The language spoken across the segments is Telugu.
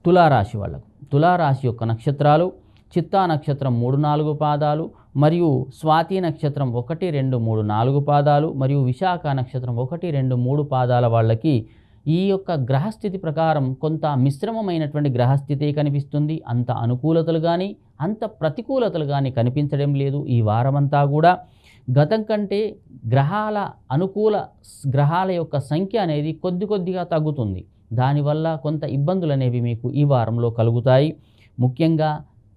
తులారాశి వాళ్ళకు తులారాశి యొక్క నక్షత్రాలు చిత్తా నక్షత్రం 3-4 పాదాలు మరియు స్వాతి నక్షత్రం 1, 2, 3, 4 పాదాలు మరియు విశాఖ నక్షత్రం 1, 2, 3 పాదాల వాళ్ళకి ఈ యొక్క గ్రహస్థితి ప్రకారం కొంత మిశ్రమమైనటువంటి గ్రహస్థితి కనిపిస్తుంది. అంత అనుకూలతలు కానీ అంత ప్రతికూలతలు కానీ కనిపించడం లేదు. ఈ వారమంతా కూడా గతం కంటే గ్రహాల యొక్క సంఖ్య అనేది కొద్దిగా తగ్గుతుంది. దానివల్ల కొంత ఇబ్బందులు అనేవి మీకు ఈ వారంలో కలుగుతాయి. ముఖ్యంగా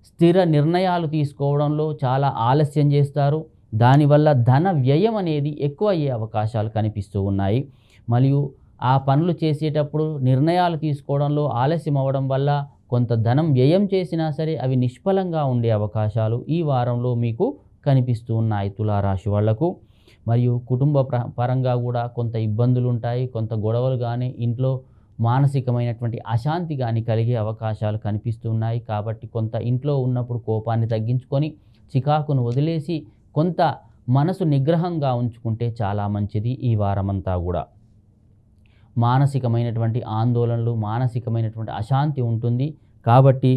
స్థిర నిర్ణయాలు తీసుకోవడంలో చాలా ఆలస్యం చేస్తారు. దానివల్ల ధన వ్యయం అనేది ఎక్కువ అయ్యే అవకాశాలు కనిపిస్తూ ఉన్నాయి. మరియు ఆ పనులు చేసేటప్పుడు నిర్ణయాలు తీసుకోవడంలో ఆలస్యం అవ్వడం వల్ల కొంత ధనం వ్యయం చేసినా సరే అవి నిష్ఫలంగా ఉండే అవకాశాలు ఈ వారంలో మీకు కనిపిస్తూ ఉన్నాయి తులారాశి వాళ్లకు. మరియు కుటుంబ పరంగా కూడా కొంత ఇబ్బందులు ఉంటాయి. కొంత గొడవలు కానీ ఇంట్లో మానసికమైనటువంటి అశాంతి కానీ కలిగే అవకాశాలు కనిపిస్తున్నాయి. కాబట్టి కొంత ఇంట్లో ఉన్నప్పుడు కోపాన్ని తగ్గించుకొని చికాకును వదిలేసి కొంత మనసు నిగ్రహంగా ఉంచుకుంటే చాలా మంచిది. ఈ వారమంతా కూడా మానసికమైనటువంటి ఆందోళనలు, మానసికమైనటువంటి అశాంతి ఉంటుంది. కాబట్టి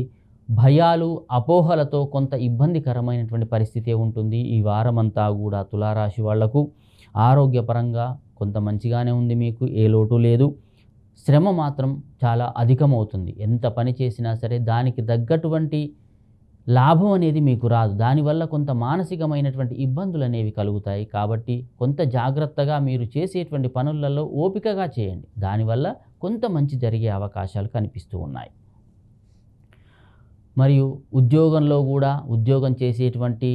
భయాలు, అపోహలతో కొంత ఇబ్బందికరమైనటువంటి పరిస్థితి ఉంటుంది ఈ వారమంతా కూడా తులారాశి వాళ్లకు. ఆరోగ్యపరంగా కొంత మంచిగానే ఉంది, మీకు ఏ లోటు లేదు. శ్రమ మాత్రం చాలా అధికమవుతుంది. ఎంత పని చేసినా సరే దానికి తగ్గటువంటి లాభం అనేది మీకు రాదు. దానివల్ల కొంత మానసికమైనటువంటి ఇబ్బందులు అనేవి కలుగుతాయి. కాబట్టి కొంత జాగ్రత్తగా మీరు చేసేటువంటి పనులలో ఓపికగా చేయండి. దానివల్ల కొంత మంచి జరిగే అవకాశాలు కనిపిస్తూ ఉన్నాయి. మరియు ఉద్యోగంలో కూడా ఉద్యోగం చేసేటువంటి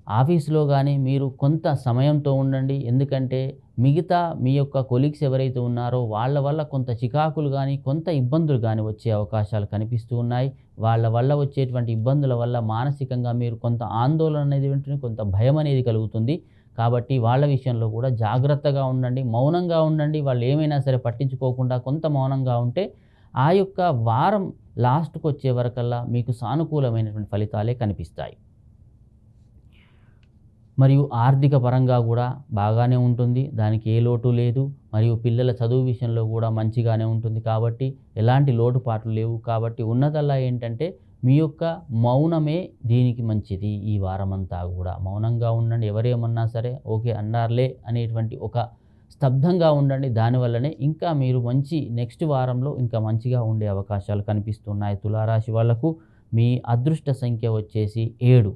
ఆఫీసులో కానీ మీరు కొంత సమయంతో ఉండండి. ఎందుకంటే మిగతా మీ యొక్క కొలీగ్స్ ఎవరైతే ఉన్నారో వాళ్ళ వల్ల కొంత చికాకులు కానీ కొంత ఇబ్బందులు కానీ వచ్చే అవకాశాలు కనిపిస్తూ ఉన్నాయి. వాళ్ళ వల్ల వచ్చేటువంటి ఇబ్బందుల వల్ల మానసికంగా మీరు కొంత ఆందోళన అనేది ఉంటుంది, కొంత భయం అనేది కలుగుతుంది. కాబట్టి వాళ్ళ విషయంలో కూడా జాగ్రత్తగా ఉండండి, మౌనంగా ఉండండి. వాళ్ళు ఏమైనా సరే పట్టించుకోకుండా కొంత మౌనంగా ఉంటే ఆ యొక్క వారం లాస్ట్కి వచ్చే వరకల్లా మీకు సానుకూలమైనటువంటి ఫలితాలే కనిపిస్తాయి. మరియు ఆర్థిక పరంగా కూడా బాగానే ఉంటుంది, దానికి ఏ లోటు లేదు. మరియు పిల్లల చదువు విషయంలో కూడా మంచిగానే ఉంటుంది. కాబట్టి ఎలాంటి లోటుపాట్లు లేవు. కాబట్టి ఉన్నదల్లా ఏంటంటే మీ యొక్క మౌనమే దీనికి మంచిది. ఈ వారమంతా కూడా మౌనంగా ఉండండి. ఎవరేమన్నా సరే ఓకే అన్నారులే అనేటువంటి ఒక స్తబ్దంగా ఉండండి. దానివల్లనే ఇంకా మీరు నెక్స్ట్ వారంలో ఇంకా మంచిగా ఉండే అవకాశాలు కనిపిస్తున్నాయి తులారాశి వాళ్లకు. మీ అదృష్ట సంఖ్య వచ్చేసి 7.